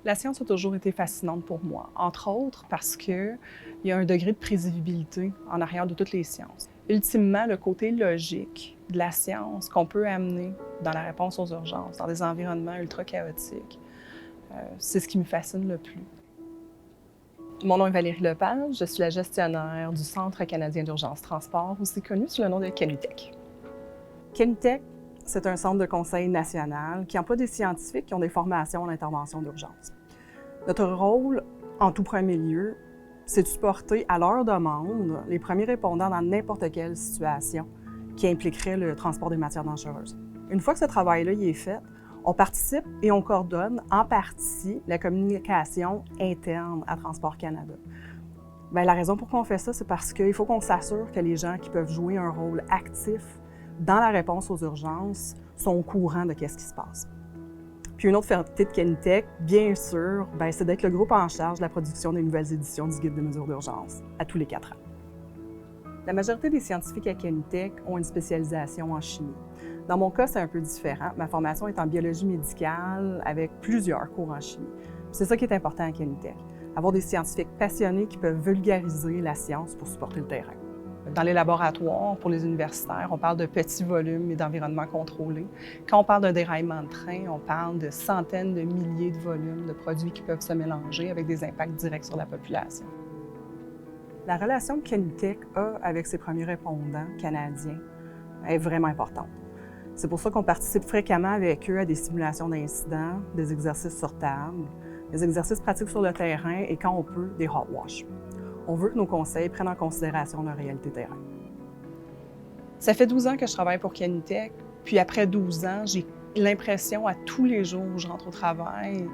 La science a toujours été fascinante pour moi, entre autres parce qu'il y a un degré de prévisibilité en arrière de toutes les sciences. Ultimement, le côté logique de la science qu'on peut amener dans la réponse aux urgences, dans des environnements ultra chaotiques, c'est ce qui me fascine le plus. Mon nom est Valérie Lepage, je suis la gestionnaire du Centre canadien d'urgence transport, aussi connu sous le nom de Canutech. Canutech, c'est un centre de conseil national qui emploie des scientifiques qui ont des formations en intervention d'urgence. Notre rôle, en tout premier lieu, c'est de supporter à leur demande les premiers répondants dans n'importe quelle situation qui impliquerait le transport des matières dangereuses. Une fois que ce travail-là est fait, on participe et on coordonne en partie la communication interne à Transport Canada. Bien, la raison pour laquelle on fait ça, c'est parce qu'il faut qu'on s'assure que les gens qui peuvent jouer un rôle actif dans la réponse aux urgences sont au courant de ce qui se passe. Puis une autre fierté de Canutech, bien sûr, c'est d'être le groupe en charge de la production des nouvelles éditions du Guide des mesures d'urgence à tous les 4 ans. La majorité des scientifiques à Canutech ont une spécialisation en chimie. Dans mon cas, c'est un peu différent. Ma formation est en biologie médicale avec plusieurs cours en chimie. C'est ça qui est important à Canutech, avoir des scientifiques passionnés qui peuvent vulgariser la science pour supporter le terrain. Dans les laboratoires, pour les universitaires, on parle de petits volumes et d'environnement contrôlé. Quand on parle d'un déraillement de train, on parle de centaines de milliers de volumes de produits qui peuvent se mélanger avec des impacts directs sur la population. La relation que Canutech a avec ses premiers répondants canadiens est vraiment importante. C'est pour ça qu'on participe fréquemment avec eux à des simulations d'incidents, des exercices sur table, des exercices pratiques sur le terrain et, quand on peut, des hot wash. On veut que nos conseils prennent en considération leur réalité terrain. Ça fait 12 ans que je travaille pour Canutech, puis après 12 ans, j'ai l'impression à tous les jours où je rentre au travail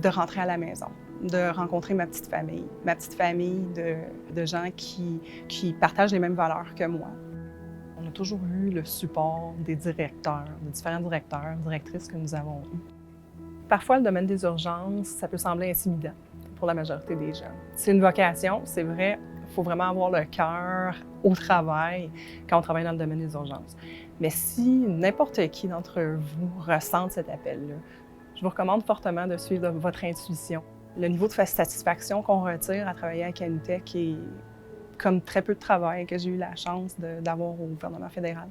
de rentrer à la maison, de rencontrer ma petite famille de gens qui partagent les mêmes valeurs que moi. On a toujours eu le support des directeurs, des différents directeurs, directrices que nous avons eus. Parfois, le domaine des urgences, ça peut sembler intimidant pour la majorité des gens. C'est une vocation, c'est vrai, il faut vraiment avoir le cœur au travail quand on travaille dans le domaine des urgences. Mais si n'importe qui d'entre vous ressent cet appel-là, je vous recommande fortement de suivre votre intuition. Le niveau de satisfaction qu'on retire à travailler à Canutech est comme très peu de travail que j'ai eu la chance d'avoir au gouvernement fédéral.